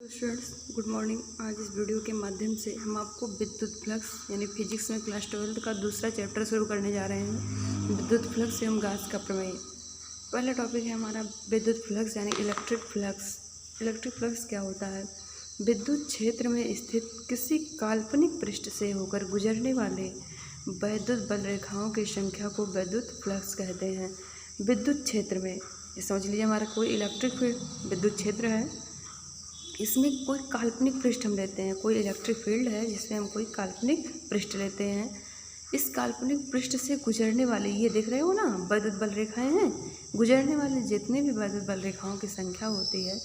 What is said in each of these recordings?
Students, good morning. आज इस video के माध्यम से हम आपको विद्युत फ्लक्स यानी फिजिक्स में क्लास 12 का दूसरा चैप्टर शुरू करने जा रहे हैं, विद्युत फ्लक्स एवं गाउस का प्रमेय। पहला टॉपिक है हमारा विद्युत फ्लक्स यानी इलेक्ट्रिक फ्लक्स। इलेक्ट्रिक फ्लक्स क्या होता है? विद्युत क्षेत्र में स्थित किसी काल्पनिक पृष्ठ से होकर गुजरने वाले वैद्युत बल रेखाओं की संख्या को विद्युत फ्लक्स कहते हैं। विद्युत क्षेत्र में समझ लीजिए हमारा कोई इलेक्ट्रिक फील्ड विद्युत क्षेत्र है, इसमें कोई काल्पनिक पृष्ठ हम लेते हैं। कोई इलेक्ट्रिक फील्ड है जिसमें हम कोई काल्पनिक पृष्ठ लेते हैं। इस काल्पनिक पृष्ठ से गुजरने वाले, ये देख रहे हो ना, वैद्युत बल रेखाएं हैं। गुजरने वाले जितने भी वैद्युत बल रेखाओं की संख्या होती है,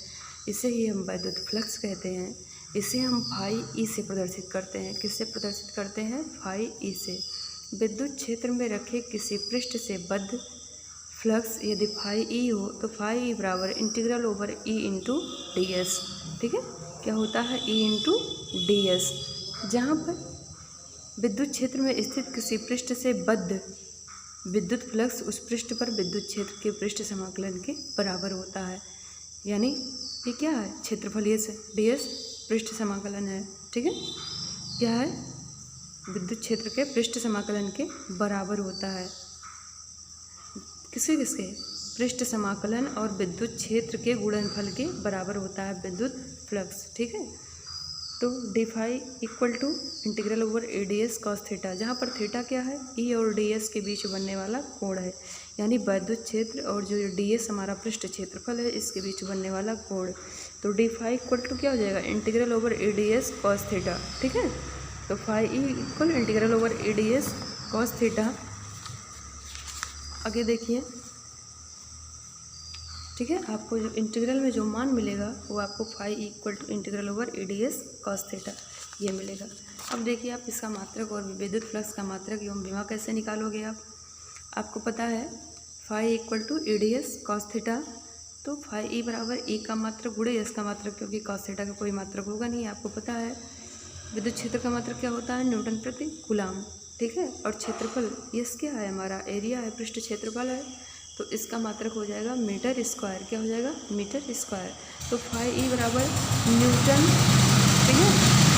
इसे ही हम वैद्युत फ्लक्स कहते हैं। इसे हम फाई ई से प्रदर्शित करते हैं। किससे प्रदर्शित करते हैं? फाई ई से। विद्युत क्षेत्र में रखे किसी पृष्ठ से बद्ध फ्लक्स यदि फाई ई हो तो फाई ई बराबर integral over E into D S. ठीक है, क्या होता है? E into D S. जहाँ पर विद्युत क्षेत्र में स्थित किसी पृष्ठ से बद्ध विद्युत फ्लक्स उस पृष्ठ पर विद्युत क्षेत्र के पृष्ठ समाकलन के बराबर होता है। यानी ये क्या है? क्षेत्रफल ये से डी एस पृष्ठ समाकलन है। ठीक है, क्या है? विद्युत क्षेत्र के पृष्ठ समाकलन के बराबर होता है। किसके किसके? पृष्ठ समाकलन और विद्युत क्षेत्र के गुणनफल के बराबर होता है विद्युत फ्लक्स। ठीक है, तो D phi equal to integral over A D S cos theta, जहाँ पर थीटा क्या है? ई और डी एस के बीच बनने वाला कोण है। यानी वैद्युत क्षेत्र और जो डी एस हमारा पृष्ठ क्षेत्रफल है, इसके बीच बनने वाला कोण। तो डी फाई इक्वल टू क्या हो जाएगा? Integral over A D S cos theta. ठीक है, तो phi E equal integral over A D S cos theta. आगे देखिए, ठीक है, आपको जो इंटीग्रल में जो मान मिलेगा वो आपको phi equal to integral over A D S cos theta ये मिलेगा। अब देखिए आप इसका मात्रक और विद्युत फ्लक्स का मात्रक एवं विमा कैसे निकालोगे आप? आपको पता है phi equal to A D S cos theta, तो फाई ई बराबर ई का मात्रक गुणे एस का मात्रक, क्योंकि कॉस थीटा का कोई मात्रक होगा नहीं। आपको पता है विद्युत क्षेत्र का मात्रक क्या होता है? न्यूटन प्रति कूलाम। ठीक है, और क्षेत्रफल यस क्या है? हमारा एरिया है, पृष्ठ क्षेत्रफल है, तो इसका मात्रक हो जाएगा मीटर स्क्वायर। क्या हो जाएगा? Metre square. तो फाई ई बराबर न्यूटन, ठीक है,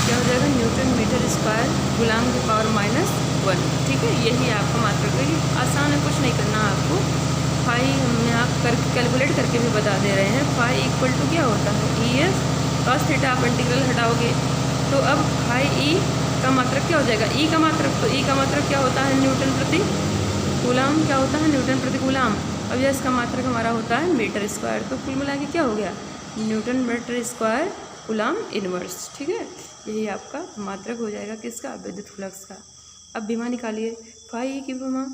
क्या हो जाएगा? न्यूटन मीटर स्क्वायर गुलाम की पावर -1। ठीक है, यही आपका मात्रक है। आसान है, कुछ नहीं करना आपको। फाई हम यहाँ कैलकुलेट करके भी बता दे रहे हैं। फाई इक्वल टू क्या होता है? ई एस कॉस थीटा। आप इंटीग्रल हटाओगे तो अब फाई ई का मात्रक क्या हो जाएगा? ई का मात्रक, तो ई का मात्रक क्या होता है? न्यूटन प्रति कूलाम। क्या होता है? न्यूटन प्रति कूलाम। अब यह इसका मात्रक हमारा होता है मीटर स्क्वायर। तो कुल मिला के क्या हो गया? Newton metre square coulomb inverse. ठीक है, यही आपका मात्रक हो जाएगा किसका? विद्युत फ्लक्स का। अब विमा निकालिए। फाई ई की विमा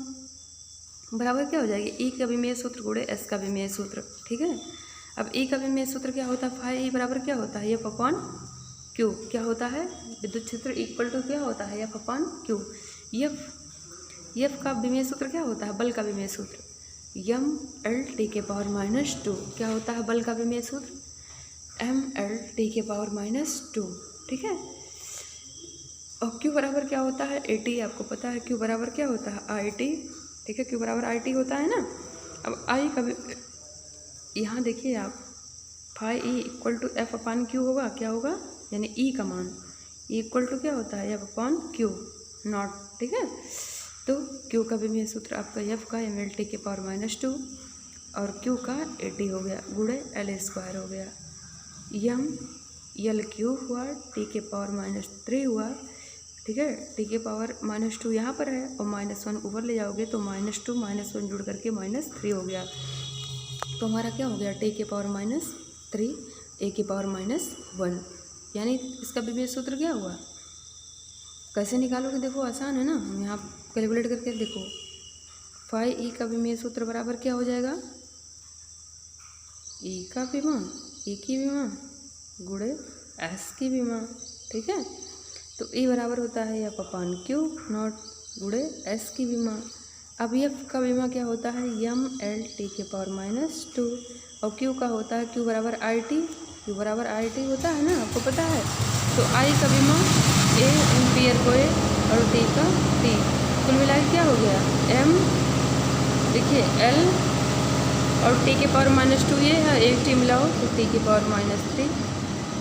बराबर क्या हो जाएगी? ई का विमेय सूत्र गुणे एस का विमेय सूत्र। ठीक है, अब ई का विमेय सूत्र क्या होता है? फाई ई बराबर क्या होता है? F upon Q. क्या होता है? विद्युत क्षेत्र इक्वल टू क्या होता है? F upon Q. एफ का विमेय सूत्र क्या होता है? बल का विमेय सूत्र एम एल टी के पावर -2। क्या होता है बल का विमेय सूत्र? एम एल टी के पावर -2। ठीक है, और क्यू बराबर क्या होता है? A T. आपको पता है क्यू बराबर क्या होता है? I T. ठीक है, क्यू बराबर आई टी होता है ना। अब आई का यहाँ देखिए आप, phi E equal to F upon Q होगा। क्या होगा? यानी ई का मान इक्वल टू क्या होता है? F upon Q not. ठीक है, तो क्यू का विमेय सूत्र आपका एफ का एम एल टी के पावर -2 और क्यू का ए टी हो गया गुणे एल स्क्वायर हो गया। एम एल क्यू हुआ, टी के पावर -3 हुआ। ठीक है, टी के पावर -2 यहाँ पर है और -1 ऊपर ले जाओगे तो -2 -1 जुड़ करके -3 हो गया। तो हमारा क्या हो गया? टी के पावर -3 ए के पावर -1। यानी इसका विमेय सूत्र क्या हुआ? कैसे निकालोगे? देखो आसान है ना, हम यहाँ कैलकुलेट करके देखो। फाई ई का विमेय सूत्र बराबर क्या हो जाएगा? ई का विमा, ई की विमा गुणे एस की विमा। ठीक है, तो ई बराबर होता है एफ अपॉन क्यू नॉट गुणे एस की विमा। अब एफ का विमा क्या होता है? एम एल टी के पावर -2 और क्यू का होता है क्यू बराबर आई टी। क्यू बराबर आई टी होता है ना, आपको पता है। तो आई का विमा ए एम्पियर को ए और टी का टी। कुल मिला के क्या हो गया? एम, देखिए एल और टी के पावर -2 ये है, एक टी मिलाओ तो टी के पावर -3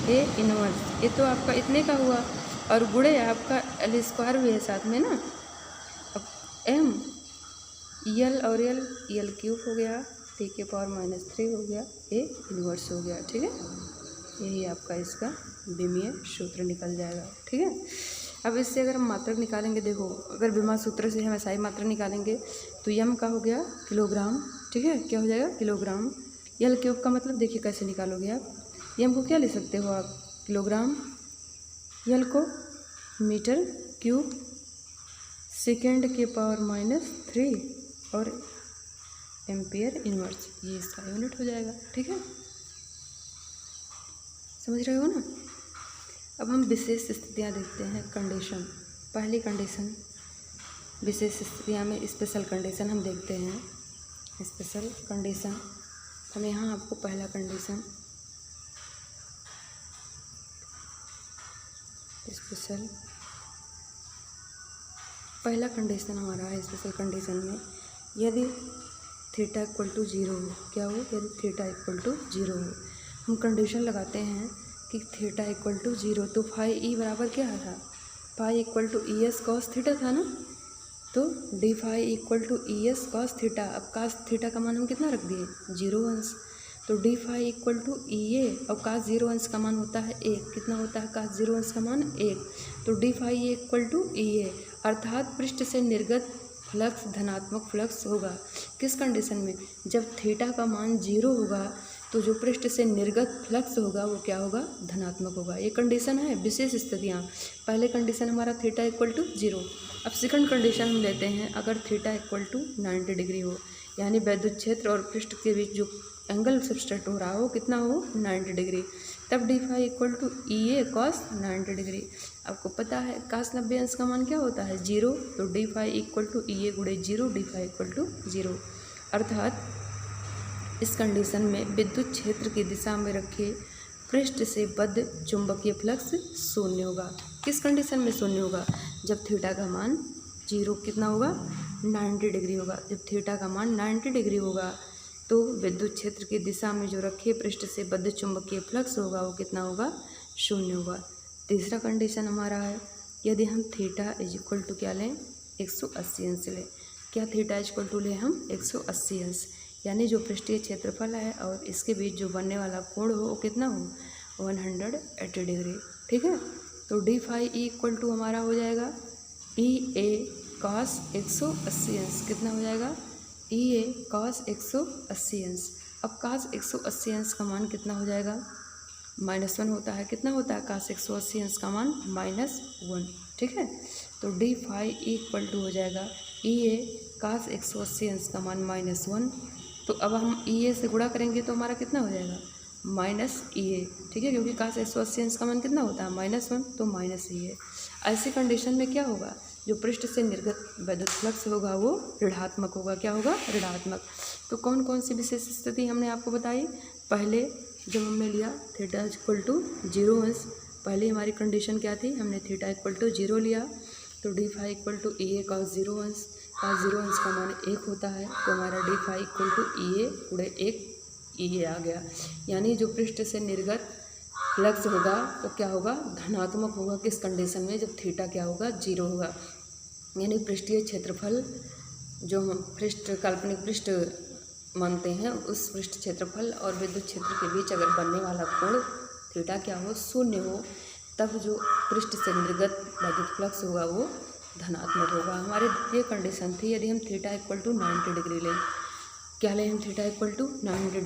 ए इनवर्स, ये तो आपका इतने का हुआ और गुणे आपका एल स्क्वायर भी है साथ में ना। अब एम यल और यल क्यूब हो गया, टी के पावर -3 हो गया, ए इनवर्स हो गया। ठीक है, यही आपका इसका विमीय सूत्र निकल जाएगा। ठीक है, अब इससे अगर हम मात्रक निकालेंगे, देखो अगर विमा सूत्र से हम ऐसा ही मात्रक निकालेंगे तो यम का हो गया किलोग्राम। ठीक है, क्या हो जाएगा किलोग्राम। यल क्यूब का मतलब देखिए कैसे निकालोगे आप, यम को क्या ले सकते हो आप किलोग्राम, यल को मीटर क्यूब सेकेंड के पावर -3 और एम्पियर इनवर्स, ये इसका यूनिट हो जाएगा। ठीक है, समझ रहे हो ना। अब हम विशेष स्थितियाँ देखते हैं। कंडीशन, पहली कंडीशन, विशेष स्थितियाँ में स्पेशल कंडीशन हम देखते हैं। स्पेशल कंडीशन, हम यहाँ आपको पहला कंडीशन, स्पेशल पहला कंडीशन हमारा है स्पेशल कंडीशन में, यदि थीटा इक्वल टू 0 हो, क्या हो, यदि थीटा इक्वल टू 0 हो, हम कंडीशन लगाते हैं कि थीटा इक्वल टू 0, तो फाई ई बराबर क्या था, phi equal to E S cos theta था ना, तो D phi equal to E S cos theta. अब कास थीटा का मान हम कितना रख दिए 0 अंश, तो D phi equal to E ए, और कास 0 अंश का मान होता है 1, कितना होता है कास 0 अंश का मान 1, तो D phi equal to E ए, अर्थात पृष्ठ से निर्गत फ्लक्स धनात्मक फ्लक्स होगा। किस कंडीशन में, जब थीटा का मान 0 होगा तो जो पृष्ठ से निर्गत फ्लक्स होगा वो क्या होगा, धनात्मक होगा। ये कंडीशन है विशेष स्थितियाँ। पहले कंडीशन हमारा थीटा इक्वल टू 0। अब सेकंड कंडीशन हम लेते हैं, अगर थीटा इक्वल टू 90 डिग्री हो, यानी विद्युत क्षेत्र और पृष्ठ के बीच जो एंगल सब्सट्रैक्ट हो रहा हो कितना हो 90 डिग्री, तब D phi equal to E A cos 90 degree. आपको पता है कास 90 अंश का मान क्या होता है 0, तो D phi equal to E ए गुणे 0, डी फाई इक्वल टू 0, अर्थात इस कंडीशन में विद्युत क्षेत्र की दिशा में रखे पृष्ठ से बद्ध चुंबकीय फ्लक्स शून्य होगा। किस कंडीशन में शून्य होगा, जब थीटा का मान 0 कितना होगा 90 डिग्री होगा। जब थीटा का मान 90 डिग्री होगा तो विद्युत क्षेत्र की दिशा में जो रखे पृष्ठ से बद्ध चुंबकीय फ्लक्स होगा वो कितना होगा, शून्य होगा। तीसरा कंडीशन हमारा है, यदि हम थीटा इज इक्वल टू क्या लें 180 अंश लें, क्या थीटा इज इक्वल टू लें हम 180 अंश, यानी जो पृष्ठीय क्षेत्रफल है और इसके बीच जो बनने वाला कोण हो वो कितना हो 180 डिग्री। ठीक है, तो D phi E equal to हमारा हो जाएगा ई ए कॉस 180 अंश, कितना हो जाएगा ई ए कॉस 180 अंश। अब कॉस 180 अंश का मान कितना हो जाएगा -1 होता है, कितना होता है कॉस 180 अंश का मान -1। ठीक है, तो D phi E equal to हो जाएगा ई ए कॉस 180 अंश का मान -1। तो अब हम ई ए से गुणा करेंगे तो हमारा कितना हो जाएगा -EA। ठीक है, क्योंकि कास 180 अंश का मान कितना होता है -1, तो -EA। ऐसी कंडीशन में क्या होगा, जो पृष्ठ से निर्गत विद्युत फ्लक्स होगा वो ऋणात्मक होगा। क्या होगा, ऋणात्मक। तो कौन कौन सी विशेष स्थिति हमने आपको बताई, पहले जब हमने लिया थीटा इक्वल टू 0 अंश, पहले हमारी कंडीशन क्या थी, हमने थीटा इक्वल टू 0 लिया, तो D phi equal to E A cos 0 अंश, कॉस 0 अंश का मान 1 होता है, तो हमारा D phi equal to E ए गुणे 1 ये आ गया। यानी जो पृष्ठ से निर्गत फ्लक्स होगा तो क्या होगा, धनात्मक होगा। किस कंडीशन में, जब थीटा क्या होगा 0 होगा। यानी पृष्ठीय क्षेत्रफल जो हम पृष्ठ काल्पनिक पृष्ठ मानते हैं, उस पृष्ठ क्षेत्रफल और विद्युत क्षेत्र के बीच अगर बनने वाला कोण थीटा क्या हो 0 हो, तब जो पृष्ठ से निर्गत विद्युत फ्लक्स होगा वो धनात्मक होगा। हमारी ये कंडीशन थी। यदि हम थीटा इक्वल टू 90 डिग्री लें, क्या लें हम थीटा इक्वल टू 90 डिग्री